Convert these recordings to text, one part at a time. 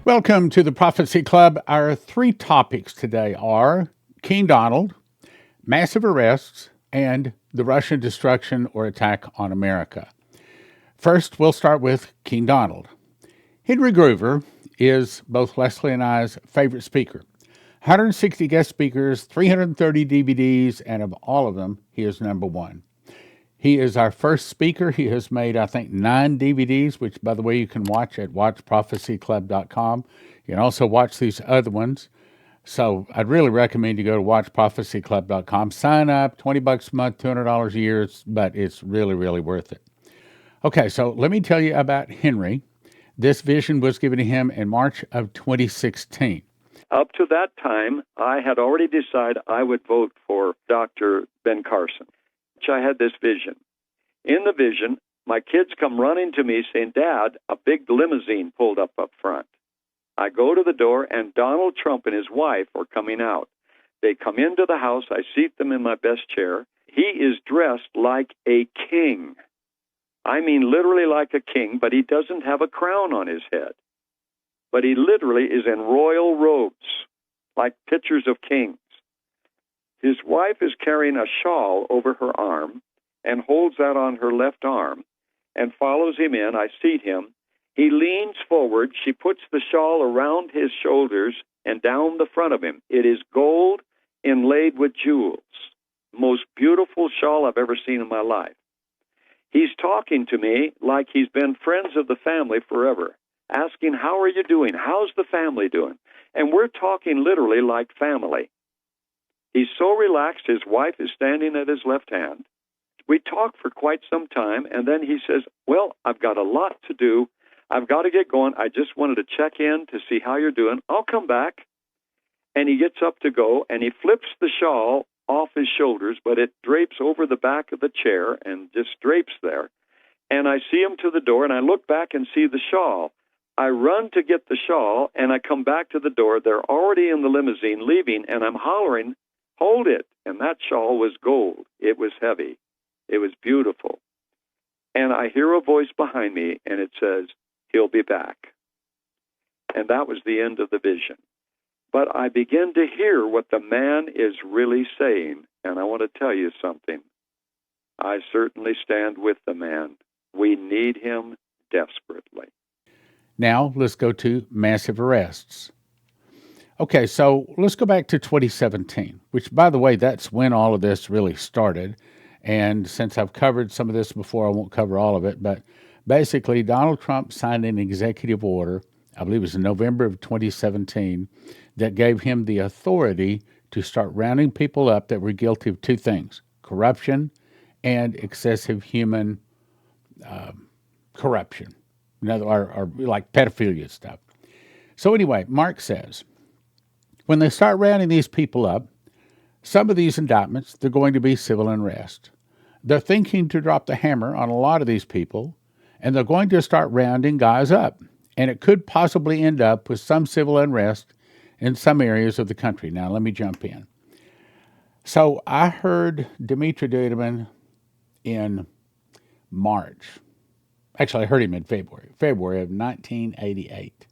Welcome to the Prophecy Club. Our three topics today are King Donald, massive arrests, and the Russian destruction or attack on America. First, we'll start with King Donald. Henry Groover is both Leslie and I's favorite speaker. 160 guest speakers, 330 DVDs, and of all of them, he is number one. He is our first speaker. He has made, I think, 9 DVDs, which, by the way, you can watch at watchprophecyclub.com. You can also watch these other ones. So I'd really recommend you go to watchprophecyclub.com. Sign up, $20 a month, $200 a year, but it's really, really worth it. Okay, so let me tell you about Henry. This vision was given to him in March of 2016. Up to that time, I had already decided I would vote for Dr. Ben Carson. I had this vision. In the vision, my kids come running to me saying, "Dad, a big limousine pulled up front." I go to the door, and Donald Trump and his wife are coming out. They come into the house. I seat them in my best chair. He is dressed like a king. I mean, literally like a king, but he doesn't have a crown on his head. But he literally is in royal robes, like pictures of kings. His wife is carrying a shawl over her arm and holds that on her left arm and follows him in. I seat him. He leans forward. She puts the shawl around his shoulders and down the front of him. It is gold inlaid with jewels. Most beautiful shawl I've ever seen in my life. He's talking to me like he's been friends of the family forever, asking, "How are you doing? How's the family doing?" And we're talking literally like family. He's so relaxed, his wife is standing at his left hand. We talk for quite some time, and then he says, "Well, I've got a lot to do. I've got to get going. I just wanted to check in to see how you're doing. I'll come back." And he gets up to go, and he flips the shawl off his shoulders, but it drapes over the back of the chair and just drapes there. And I see him to the door, and I look back and see the shawl. I run to get the shawl, and I come back to the door. They're already in the limousine leaving, and I'm hollering, "Hold it." And that shawl was gold. It was heavy. It was beautiful. And I hear a voice behind me, and it says, "He'll be back." And that was the end of the vision. But I begin to hear what the man is really saying, and I want to tell you something. I certainly stand with the man. We need him desperately. Now, let's go to massive arrests. Okay, so let's go back to 2017, which, by the way, that's when all of this really started. And since I've covered some of this before, I won't cover all of it. But basically, Donald Trump signed an executive order, I believe it was in November of 2017, that gave him the authority to start rounding people up that were guilty of two things: corruption and excessive human corruption, or like pedophilia stuff. So, anyway, Mark says, when they start rounding these people up, some of these indictments, they're going to be civil unrest. They're thinking to drop the hammer on a lot of these people, and they're going to start rounding guys up. And it could possibly end up with some civil unrest in some areas of the country. Now, let me jump in. So I heard Dimitri Duduman in March. Actually, I heard him in February of 1988.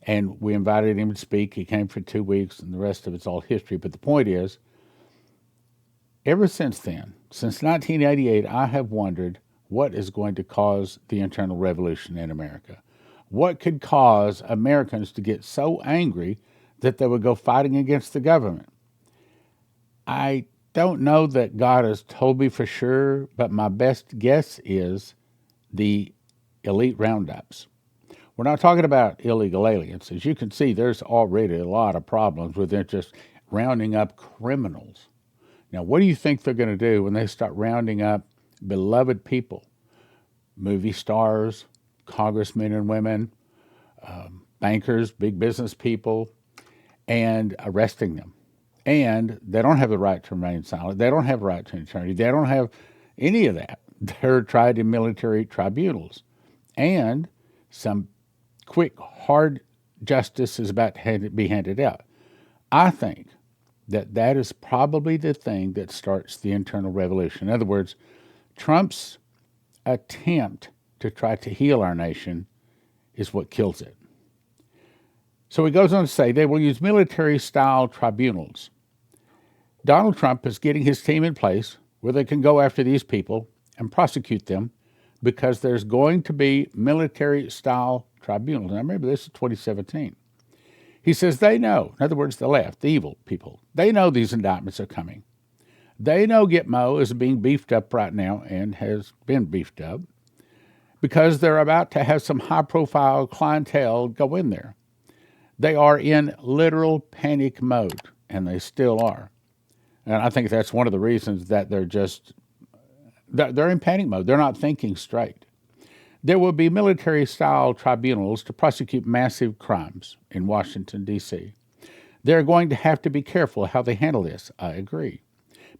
And we invited him to speak. He came for 2 weeks, and the rest of it's all history. But the point is, ever since then, since 1988, I have wondered what is going to cause the internal revolution in America. What could cause Americans to get so angry that they would go fighting against the government? I don't know that God has told me for sure, but my best guess is the elite roundups. We're not talking about illegal aliens. As you can see, there's already a lot of problems with it just rounding up criminals. Now, what do you think they're going to do when they start rounding up beloved people, movie stars, congressmen and women, bankers, big business people, and arresting them? And they don't have the right to remain silent. They don't have a right to an attorney. They don't have any of that. They're tried in military tribunals. And some quick, hard justice is about to be handed out. I think that is probably the thing that starts the internal revolution. In other words, Trump's attempt to try to heal our nation is what kills it. So he goes on to say they will use military-style tribunals. Donald Trump is getting his team in place where they can go after these people and prosecute them because there's going to be military-style tribunals. Now, remember, this is 2017. He says they know, in other words, the left, the evil people, they know these indictments are coming. They know Gitmo is being beefed up right now and has been beefed up because they're about to have some high-profile clientele go in there. They are in literal panic mode, and they still are. And I think that's one of the reasons that they're in panic mode. They're not thinking straight. There will be military-style tribunals to prosecute massive crimes in Washington, D.C. They're going to have to be careful how they handle this. I agree.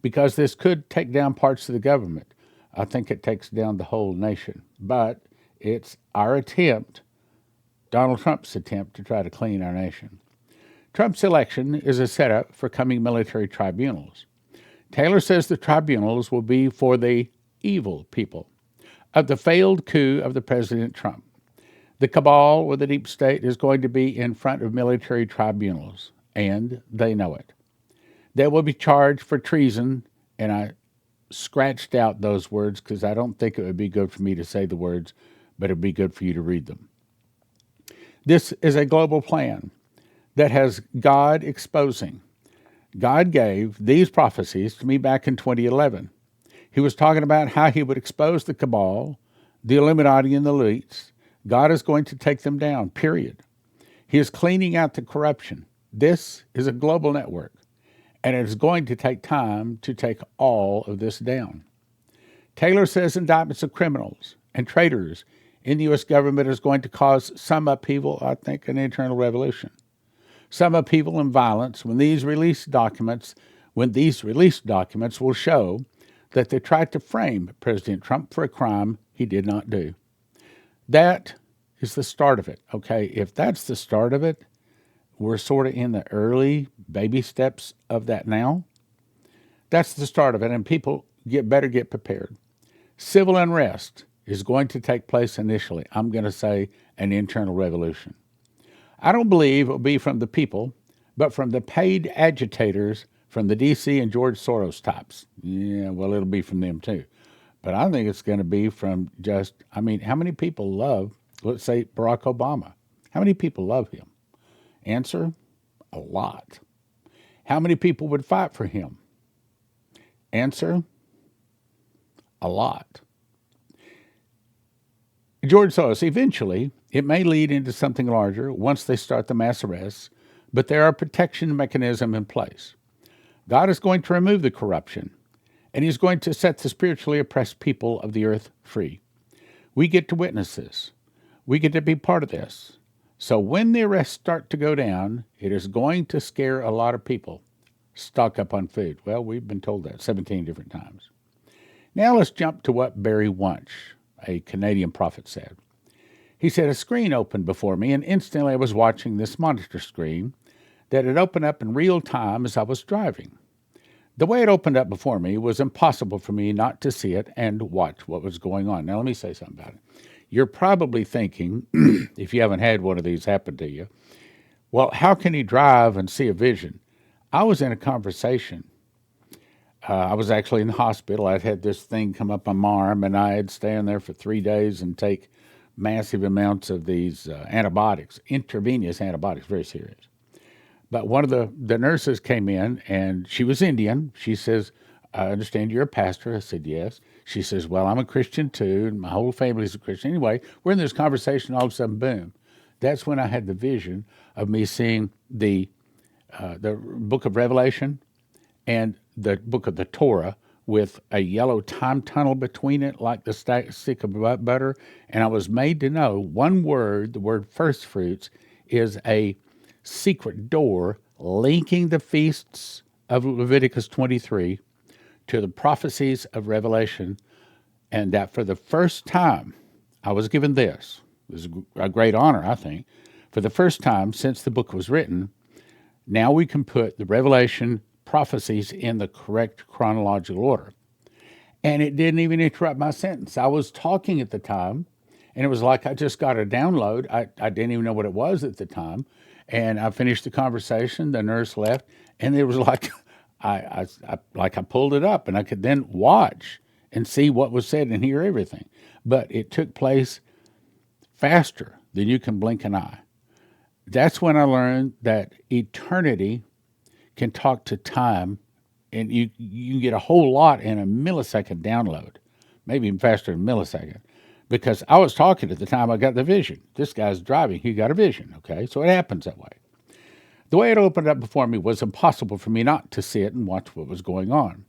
Because this could take down parts of the government. I think it takes down the whole nation. But it's our attempt, Donald Trump's attempt, to try to clean our nation. Trump's election is a setup for coming military tribunals. Taylor says the tribunals will be for the evil people of the failed coup of the President Trump. The cabal or the deep state is going to be in front of military tribunals, and they know it. They will be charged for treason, and I scratched out those words because I don't think it would be good for me to say the words, but it would be good for you to read them. This is a global plan that has God exposing. God gave these prophecies to me back in 2011. He was talking about how he would expose the cabal, the Illuminati, and the elites. God is going to take them down, period. He is cleaning out the corruption. This is a global network, and it is going to take time to take all of this down. Taylor says indictments of criminals and traitors in the U.S. government is going to cause some upheaval, I think an internal revolution. Some upheaval and violence when these released documents will show that they tried to frame President Trump for a crime he did not do. That is the start of it, okay? If that's the start of it, we're sort of in the early baby steps of that now. That's the start of it, and people better get prepared. Civil unrest is going to take place initially. I'm going to say an internal revolution. I don't believe it will be from the people, but from the paid agitators from the D.C. and George Soros types. Yeah, well, it'll be from them too. But I think it's going to be from how many people love, let's say, Barack Obama? How many people love him? Answer, a lot. How many people would fight for him? Answer, a lot. George Soros, eventually, it may lead into something larger once they start the mass arrests, but there are protection mechanisms in place. God is going to remove the corruption, and he's going to set the spiritually oppressed people of the earth free. We get to witness this. We get to be part of this. So when the arrests start to go down, it is going to scare a lot of people. Stock up on food. Well, we've been told that 17 different times. Now let's jump to what Barry Wunsch, a Canadian prophet, said. He said, a screen opened before me, and instantly I was watching this monitor screen that had opened up in real time as I was driving. The way it opened up before me was impossible for me not to see it and watch what was going on. Now, let me say something about it. You're probably thinking, if you haven't had one of these happen to you, well, how can he drive and see a vision? I was in a conversation. I was actually in the hospital. I'd had this thing come up on my arm, and I had to stay in there for 3 days and take massive amounts of these antibiotics, intravenous antibiotics, very serious. But one of the nurses came in, and she was Indian. She says, I understand you're a pastor. I said, yes. She says, well, I'm a Christian too, and my whole family's a Christian. Anyway, we're in this conversation, all of a sudden, boom. That's when I had the vision of me seeing the book of Revelation and the book of the Torah with a yellow time tunnel between it, like the stick of butter. And I was made to know one word, the word first fruits, is a secret door linking the feasts of Leviticus 23 to the prophecies of Revelation, and that for the first time I was given this. It was a great honor, I think. For the first time since the book was written, now we can put the Revelation prophecies in the correct chronological order. And it didn't even interrupt my sentence. I was talking at the time, and it was like I just got a download. I didn't even know what it was at the time. And I finished the conversation. The nurse left, and it was like I pulled it up, and I could then watch and see what was said and hear everything. But it took place faster than you can blink an eye. That's when I learned that eternity can talk to time, and you can get a whole lot in a millisecond download, maybe even faster than a millisecond. Because I was talking at the time I got the vision. This guy's driving, he got a vision, okay? So it happens that way. The way it opened up before me was impossible for me not to see it and watch what was going on.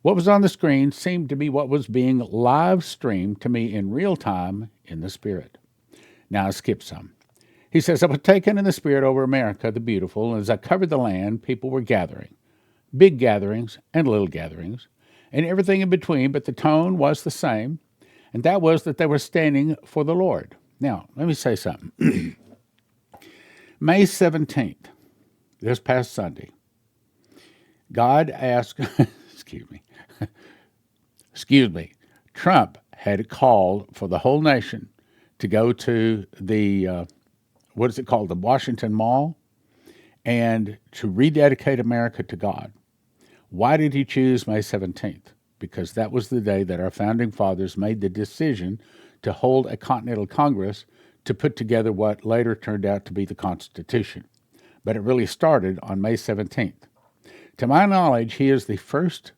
What was on the screen seemed to be what was being live streamed to me in real time in the Spirit. Now I skip some. He says, I was taken in the Spirit over America, the beautiful, and as I covered the land, people were gathering. Big gatherings and little gatherings, and everything in between, but the tone was the same, and that was that they were standing for the Lord. Now, let me say something. May 17th, this past Sunday, God asked, excuse me, Trump had called for the whole nation to go to the, what is it called, the Washington Mall, and to rededicate America to God. Why did he choose May 17th? Because that was the day that our founding fathers made the decision to hold a Continental Congress to put together what later turned out to be the Constitution. But it really started on May 17th. To my knowledge, he is the first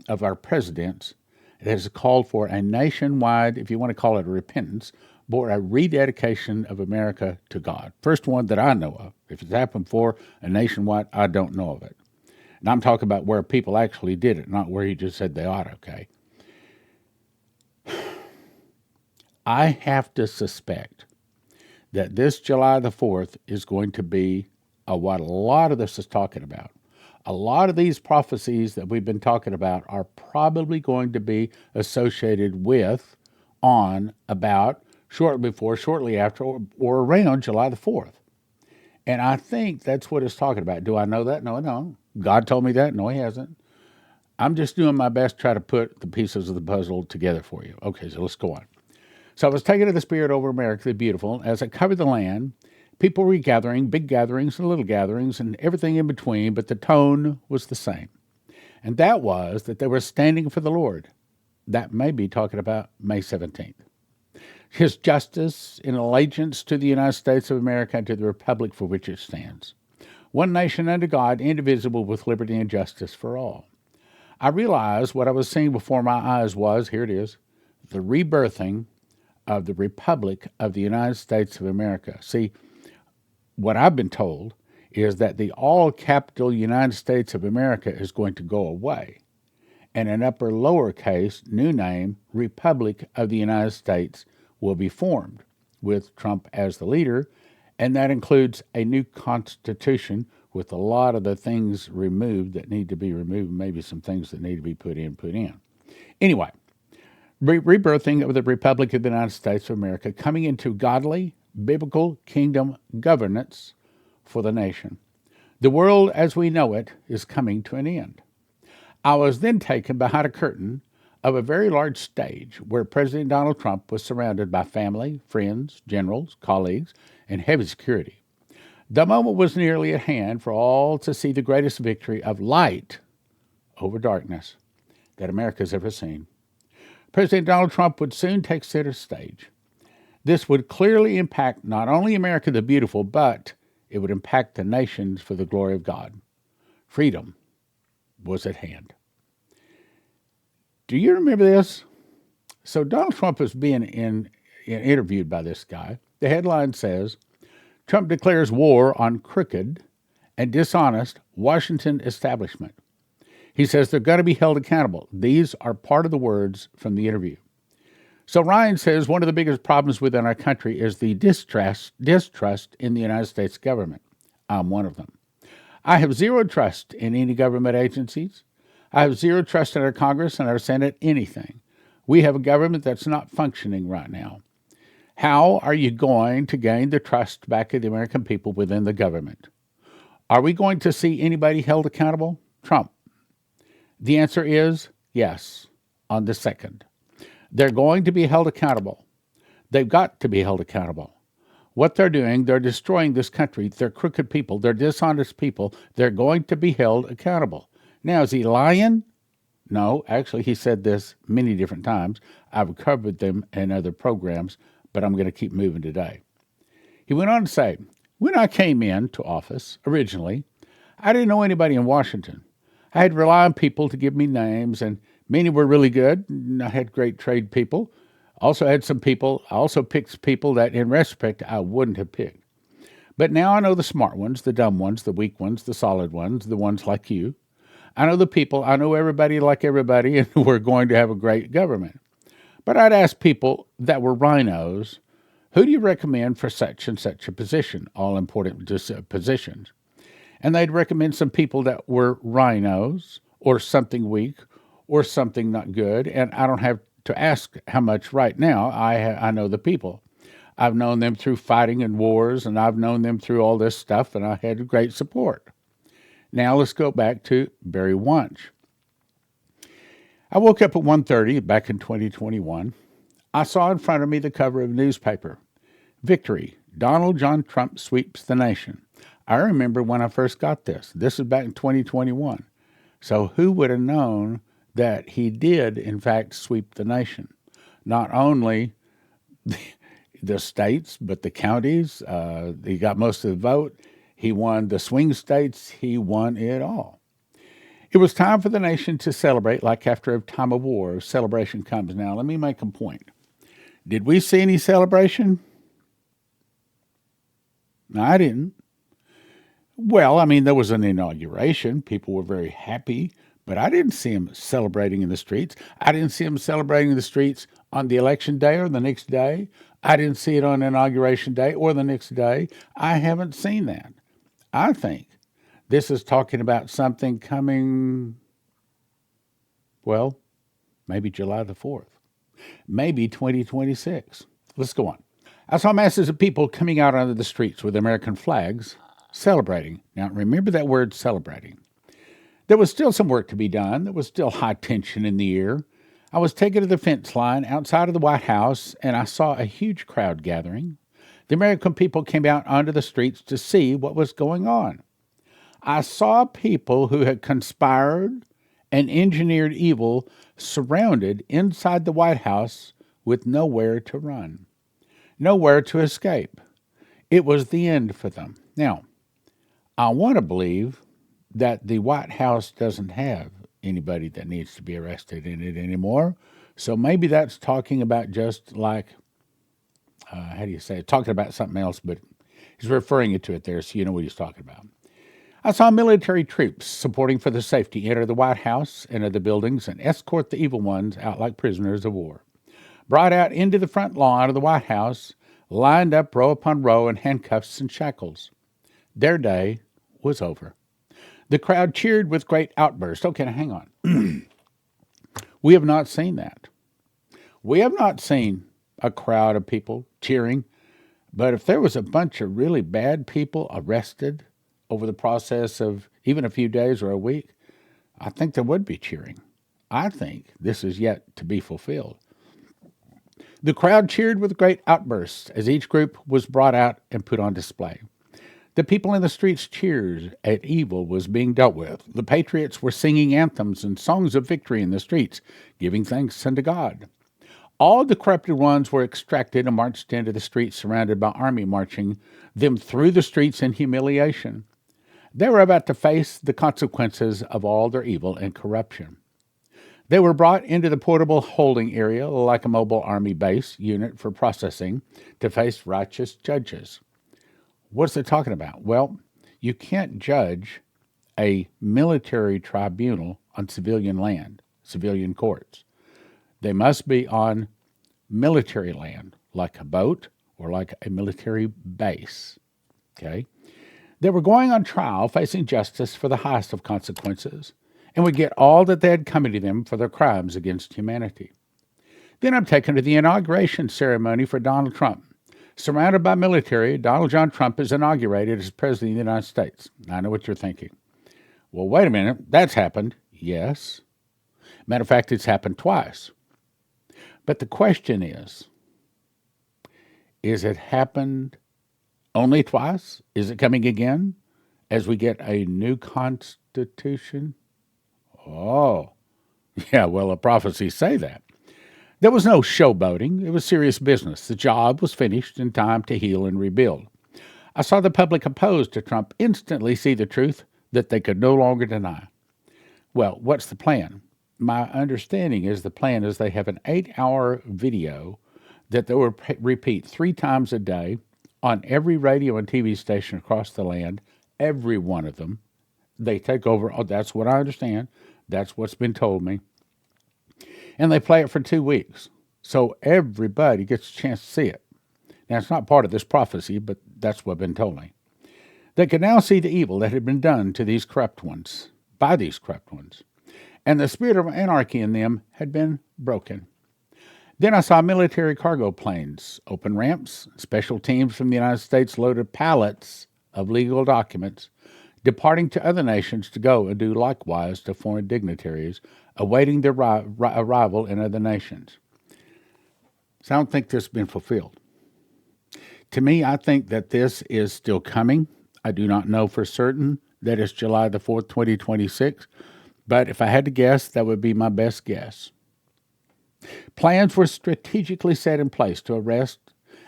of our presidents that has called for a nationwide, if you want to call it a repentance, or a rededication of America to God. First one that I know of. If it's happened before, a nationwide, I don't know of it. And I'm talking about where people actually did it, not where he just said they ought, okay? I have to suspect that this July the 4th is going to be what a lot of this is talking about. A lot of these prophecies that we've been talking about are probably going to be associated with, on, about, shortly before, shortly after, or around July the 4th. And I think that's what it's talking about. Do I know that? No, I don't. God told me that? No, he hasn't. I'm just doing my best to try to put the pieces of the puzzle together for you. Okay, so let's go on. So I was taken to the Spirit over America, the beautiful. As I covered the land, people were gathering, big gatherings and little gatherings, and everything in between, but the tone was the same. And that was that they were standing for the Lord. That may be talking about May 17th. His justice in allegiance to the United States of America and to the republic for which it stands. One nation under God, indivisible, with liberty and justice for all. I realized what I was seeing before my eyes was, here it is, the rebirthing of the Republic of the United States of America. See, what I've been told is that the all-capital United States of America is going to go away, and an upper lowercase new name, Republic of the United States, will be formed, with Trump as the leader, and that includes a new constitution with a lot of the things removed that need to be removed, maybe some things that need to be put in. Anyway, rebirthing of the Republic of the United States of America, coming into godly, biblical kingdom governance for the nation. The world as we know it is coming to an end. I was then taken behind a curtain of a very large stage where President Donald Trump was surrounded by family, friends, generals, colleagues, and heavy security. The moment was nearly at hand for all to see the greatest victory of light over darkness that America's ever seen. President Donald Trump would soon take center stage. This would clearly impact not only America the beautiful, but it would impact the nations for the glory of God. Freedom was at hand. Do you remember this? So Donald Trump is being interviewed by this guy. The headline says, Trump declares war on crooked and dishonest Washington establishment. He says they're going to be held accountable. These are part of the words from the interview. So Ryan says one of the biggest problems within our country is the distrust in the United States government. I'm one of them. I have zero trust in any government agencies. I have zero trust in our Congress and our Senate, anything. We have a government that's not functioning right now. How are you going to gain the trust back of the American people within the government? Are we going to see anybody held accountable? Trump. The answer is yes, on the 2nd. They're going to be held accountable. They've got to be held accountable. What they're doing, they're destroying this country. They're crooked people. They're dishonest people. They're going to be held accountable. Now, is he lying? No, actually, he said this many different times. I've covered them in other programs, but I'm going to keep moving today. He went on to say, when I came into office originally, I didn't know anybody in Washington. I had to rely on people to give me names, and many were really good. And I had great trade people. Also had some people, I also picked people that in retrospect I wouldn't have picked. But now I know the smart ones, the dumb ones, the weak ones, the solid ones, the ones like you. I know the people, I know everybody like everybody, and we're going to have a great government. But I'd ask people that were rhinos, who do you recommend for such and such a position, all important positions? And they'd recommend some people that were rhinos or something weak or something not good. And I don't have to ask how much right now. I know the people. I've known them through fighting and wars, and I've known them through all this stuff, and I had great support. Now let's go back to Barry Wunsch. I woke up at 1:30 back in 2021. I saw in front of me the cover of a newspaper. Victory. Donald John Trump sweeps the nation. I remember when I first got this. This is back in 2021. So who would have known that he did, in fact, sweep the nation? Not only the states, but the counties. He got most of the vote. He won the swing states. He won it all. It was time for the nation to celebrate like after a time of war. Celebration comes. Now, let me make a point. Did we see any celebration? No, I didn't. Well, I mean, there was an inauguration. People were very happy, but I didn't see them celebrating in the streets. I didn't see them celebrating in the streets on the election day or the next day. I didn't see it on inauguration day or the next day. I haven't seen that. I think this is talking about something coming, well, maybe July the 4th, maybe 2026. Let's go on. I saw masses of people coming out onto the streets with American flags, celebrating. Now, remember that word, celebrating. There was still some work to be done. There was still high tension in the air. I was taken to the fence line outside of the White House, and I saw a huge crowd gathering. The American people came out onto the streets to see what was going on. I saw people who had conspired and engineered evil surrounded inside the White House with nowhere to run, nowhere to escape. It was the end for them. Now, I want to believe that the White House doesn't have anybody that needs to be arrested in it anymore. So maybe that's talking about just like, how do you say it? Talking about something else, but he's referring it to it there so you know what he's talking about. I saw military troops supporting for their safety enter the White House, enter the buildings, and escort the evil ones out like prisoners of war. Brought out into the front lawn of the White House, lined up row upon row in handcuffs and shackles. Their day was over. The crowd cheered with great outbursts. Okay, now hang on. We have not seen that. We have not seen a crowd of people cheering. But if there was a bunch of really bad people arrested over the process of even a few days or a week, I think there would be cheering. I think this is yet to be fulfilled. The crowd cheered with great outbursts as each group was brought out and put on display. The people in the streets cheered as evil was being dealt with. The patriots were singing anthems and songs of victory in the streets, giving thanks unto God. All the corrupted ones were extracted and marched into the streets surrounded by army marching them through the streets in humiliation. They were about to face the consequences of all their evil and corruption. They were brought into the portable holding area like a mobile army base unit for processing to face righteous judges. What's it talking about? Well, you can't judge a military tribunal on civilian land, civilian courts. They must be on military land, like a boat or like a military base. Okay? They were going on trial, facing justice for the highest of consequences, and would get all that they had coming to them for their crimes against humanity. Then I'm taken to the inauguration ceremony for Donald Trump. Surrounded by military, Donald John Trump is inaugurated as President of the United States. I know what you're thinking. Well, wait a minute. That's happened. Yes. Matter of fact, it's happened twice. But the question is it happened Only twice? Is it coming again as we get a new constitution? Oh, yeah, well, the prophecies say that. There was no showboating. It was serious business. The job was finished in time to heal and rebuild. I saw the public opposed to Trump instantly see the truth that they could no longer deny. Well, what's the plan? My understanding is the plan is they have an 8-hour video that they will repeat 3 times a day on every radio and TV station across the land, every one of them. They take over. Oh, that's what I understand. That's what's been told me. And they play it for 2 weeks. So everybody gets a chance to see it. Now, it's not part of this prophecy, but that's what's been told me. They could now see the evil that had been done to these corrupt ones, by these corrupt ones. And the spirit of anarchy in them had been broken. Then I saw military cargo planes, open ramps, special teams from the United States loaded pallets of legal documents, departing to other nations to go and do likewise to foreign dignitaries, awaiting their arrival in other nations. So I don't think this has been fulfilled. To me, I think that this is still coming. I do not know for certain that it's July the 4th, 2026, but if I had to guess, that would be my best guess. Plans were strategically set in place to arrest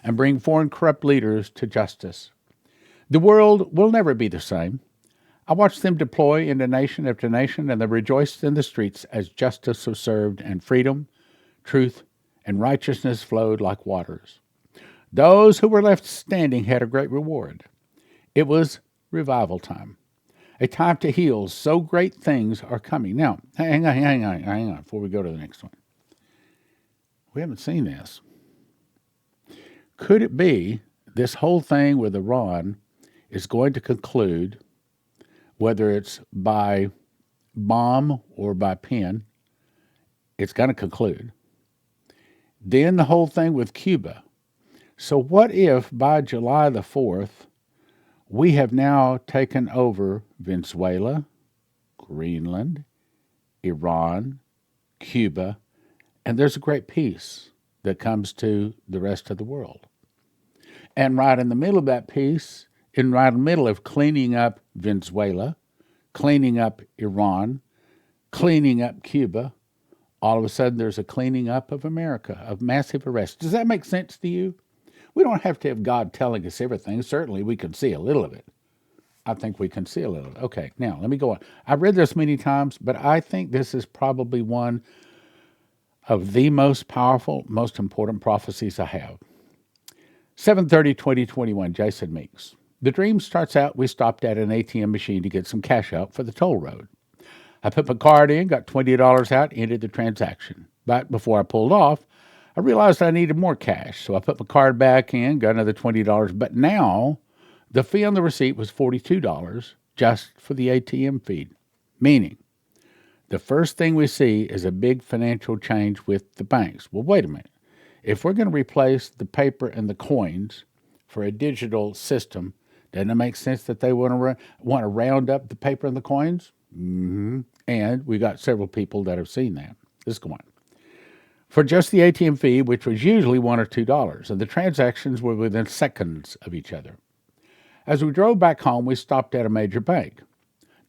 and bring foreign corrupt leaders to justice. The world will never be the same. I watched them deploy into nation after nation, and they rejoiced in the streets as justice was served and freedom, truth, and righteousness flowed like waters. Those who were left standing had a great reward. It was revival time, a time to heal. So great things are coming. Now, hang on, before we go to the next one. We haven't seen this. Could it be this whole thing with Iran is going to conclude, whether it's by bomb or by pen, it's going to conclude. Then the whole thing with Cuba. So what if by July the 4th, we have now taken over Venezuela, Greenland, Iran, Cuba, and there's a great peace that comes to the rest of the world. And right in the middle of that peace, right in the middle of cleaning up Venezuela, cleaning up Iran, cleaning up Cuba, all of a sudden there's a cleaning up of America, of massive arrests. Does that make sense to you? We don't have to have God telling us everything. Certainly we can see a little of it. I think we can see a little of it. Okay, now let me go on. I've read this many times, but I think this is probably one of the most powerful, most important prophecies I have. 7/30/2021, Jason Meeks. The dream starts out, we stopped at an ATM machine to get some cash out for the toll road. I put my card in, got $20 out, ended the transaction. But before I pulled off, I realized I needed more cash, so I put my card back in, got another $20. But now, the fee on the receipt was $42 just for the ATM feed. Meaning, the first thing we see is a big financial change with the banks. Well, wait a minute. If we're going to replace the paper and the coins for a digital system, doesn't it make sense that they want to round up the paper and the coins? Mm-hmm. And we got several people that have seen that. Let's go on. For just the ATM fee, which was usually $1 or $2, and the transactions were within seconds of each other. As we drove back home, we stopped at a major bank.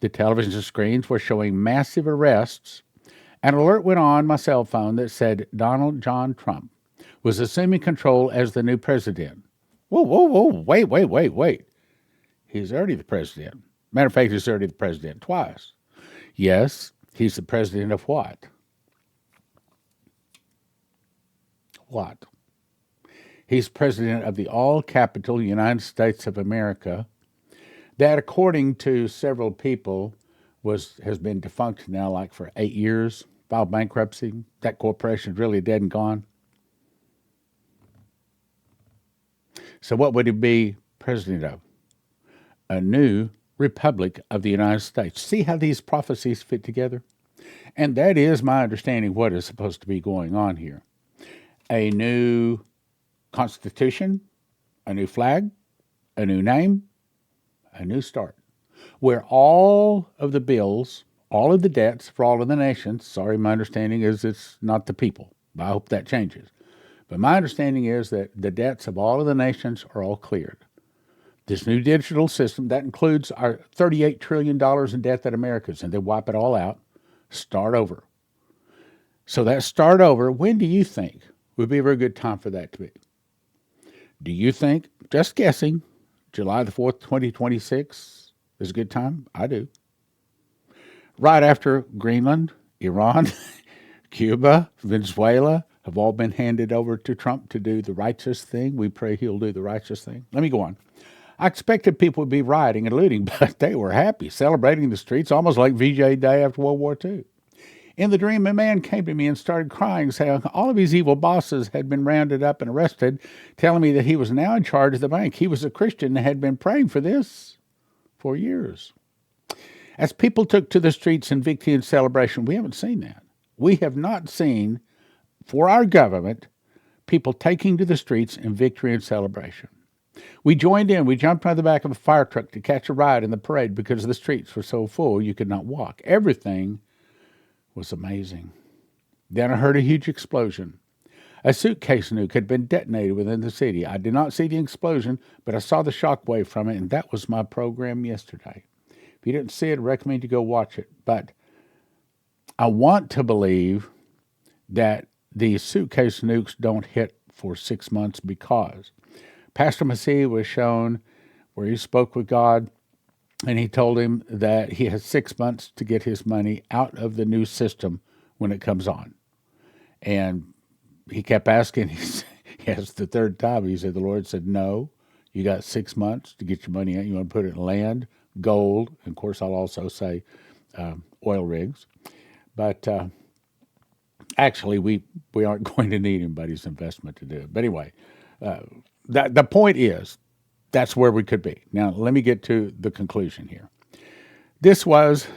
The television screens were showing massive arrests. An alert went on my cell phone that said Donald John Trump was assuming control as the new president. Whoa, wait. He's already the president. Matter of fact, he's already the president twice. Yes, he's the president of what? What? He's president of the all-capital United States of America that, according to several people, has been defunct now like for 8 years, filed bankruptcy. That corporation's really dead and gone. So what would he be president of? A new Republic of the United States. See how these prophecies fit together? And that is my understanding of what is supposed to be going on here. A new constitution, a new flag, a new name, a new start, where all of the bills, all of the debts for all of the nations, sorry, my understanding is it's not the people. I hope that changes. But my understanding is that the debts of all of the nations are all cleared. This new digital system, that includes our $38 trillion in debt that America's in. They wipe it all out, start over. So that start over, when do you think would be a very good time for that to be? Do you think, just guessing, July the 4th, 2026 is a good time? I do. Right after Greenland, Iran, Cuba, Venezuela have all been handed over to Trump to do the righteous thing. We pray he'll do the righteous thing. Let me go on. I expected people would be rioting and looting, but they were happy, celebrating the streets, almost like VJ Day after World War II. In the dream, a man came to me and started crying, saying all of his evil bosses had been rounded up and arrested, telling me that he was now in charge of the bank. He was a Christian and had been praying for this for years. As people took to the streets in victory and celebration, we haven't seen that. We have not seen, for our government, people taking to the streets in victory and celebration. We joined in. We jumped on the back of a fire truck to catch a ride in the parade because the streets were so full you could not walk. Everything was amazing. Then I heard a huge explosion. A suitcase nuke had been detonated within the city. I did not see the explosion, but I saw the shockwave from it, and that was my program yesterday. If you didn't see it, I recommend you go watch it. But I want to believe that the suitcase nukes don't hit for 6 months because Pastor Massey was shown where he spoke with God, and he told him that he has 6 months to get his money out of the new system when it comes on. And he kept asking, yes, the third time, he said, the Lord said, no, you got 6 months to get your money out. You want to put it in land, gold, and of course I'll also say oil rigs. But actually, we aren't going to need anybody's investment to do it. But anyway, the point is, that's where we could be. Now, let me get to the conclusion here. This was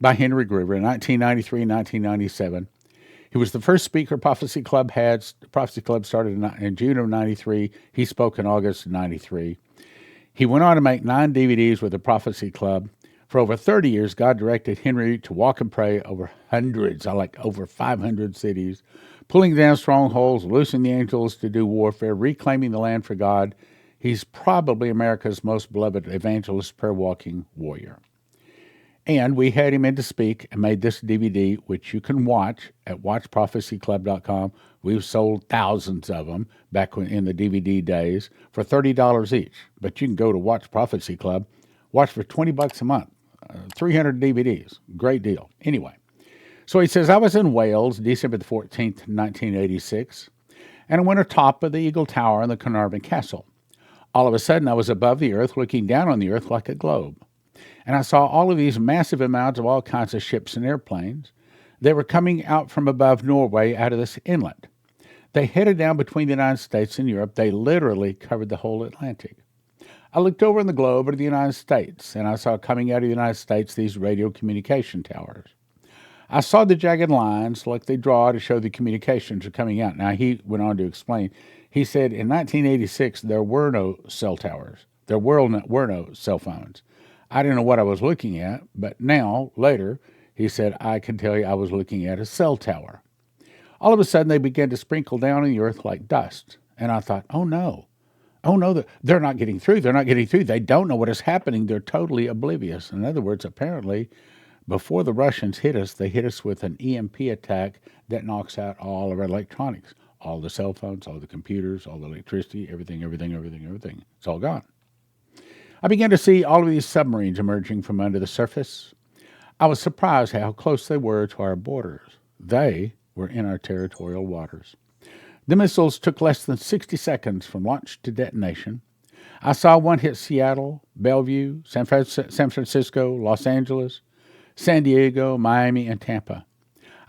by Henry Gruver in 1993 and 1997. He was the first speaker Prophecy Club had. Prophecy Club started in June of 93. He spoke in August of 93. He went on to make 9 DVDs with the Prophecy Club. For over 30 years, God directed Henry to walk and pray over hundreds, over 500 cities, pulling down strongholds, loosing the angels to do warfare, reclaiming the land for God. He's probably America's most beloved evangelist, prayer-walking warrior. And we had him in to speak and made this DVD, which you can watch at watchprophecyclub.com. We've sold thousands of them back in the DVD days for $30 each. But you can go to Watch Prophecy Club, watch for $20 a month, 300 DVDs. Great deal. Anyway, so he says, I was in Wales, December the 14th, 1986, and I went atop of the Eagle Tower in the Carnarvon Castle. All of a sudden, I was above the earth, looking down on the earth like a globe. And I saw all of these massive amounts of all kinds of ships and airplanes. They were coming out from above Norway, out of this inlet. They headed down between the United States and Europe. They literally covered the whole Atlantic. I looked over in the globe at the United States, and I saw coming out of the United States these radio communication towers. I saw the jagged lines like they draw to show the communications are coming out. Now, he went on to explain. He said in 1986, there were no cell towers. There were no cell phones. I didn't know what I was looking at, but now, later, he said, I can tell you I was looking at a cell tower. All of a sudden, they began to sprinkle down on the earth like dust. And I thought, oh no, they're not getting through. They're not getting through. They don't know what is happening. They're totally oblivious. In other words, apparently, before the Russians hit us, they hit us with an EMP attack that knocks out all of our electronics, all the cell phones, all the computers, all the electricity, everything. It's all gone. I began to see all of these submarines emerging from under the surface. I was surprised how close they were to our borders. They were in our territorial waters. The missiles took less than 60 seconds from launch to detonation. I saw one hit Seattle, Bellevue, San Francisco, Los Angeles, San Diego, Miami, and Tampa.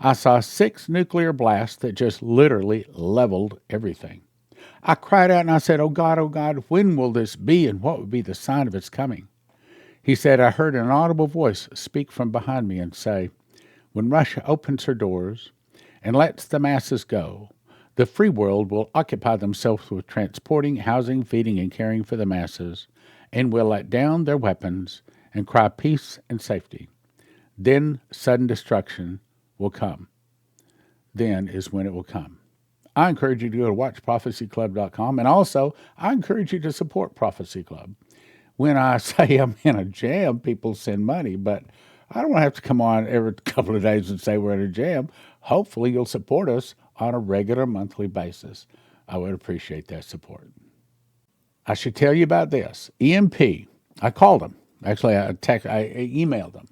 I saw 6 nuclear blasts that just literally leveled everything. I cried out and I said, oh God, when will this be and what will be the sign of its coming? He said, I heard an audible voice speak from behind me and say, when Russia opens her doors and lets the masses go, the free world will occupy themselves with transporting, housing, feeding, and caring for the masses, and will let down their weapons and cry peace and safety. Then sudden destruction will come. Then is when it will come. I encourage you to go to watchprophecyclub.com, and also I encourage you to support Prophecy Club. when I say I'm in a jam, people send money, but I don't have to come on every couple of days and say we're in a jam. Hopefully, you'll support us on a regular monthly basis. I would appreciate that support. I should tell you about this. EMP, I called them. Actually, I emailed them.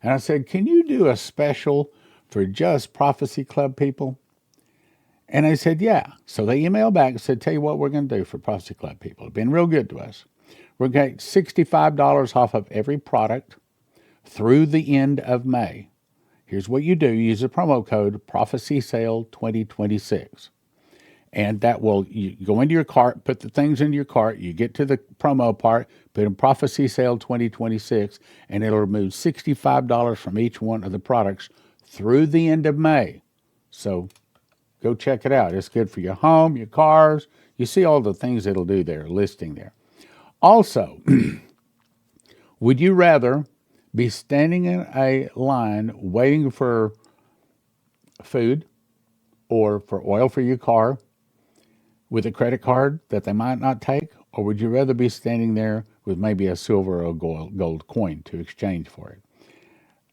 And I said, can you do a special for just Prophecy Club people? And they said, yeah. So they emailed back and said, tell you what we're going to do for Prophecy Club people. It's been real good to us. We're going to get $65 off of every product through the end of May. Here's what you do. Use the promo code Prophecy Sale 2026. And that will, you go into your cart, put the things into your cart, you get to the promo part, put in Prophecy Sale 2026, and it'll remove $65 from each one of the products through the end of May. So go check it out. It's good for your home, your cars. You see all the things it'll do there, listing there. Also, would you rather be standing in a line waiting for food or for oil for your car with a credit card that they might not take? Or would you rather be standing there with maybe a silver or gold coin to exchange for it?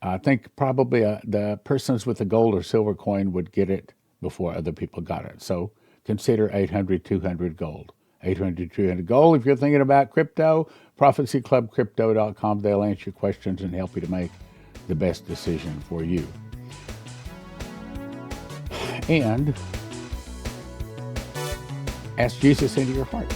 I think probably the persons with the gold or silver coin would get it before other people got it. So consider 800-200 gold. 800-200 gold. If you're thinking about crypto, prophecyclubcrypto.com. They'll answer your questions and help you to make the best decision for you. And ask Jesus into your heart.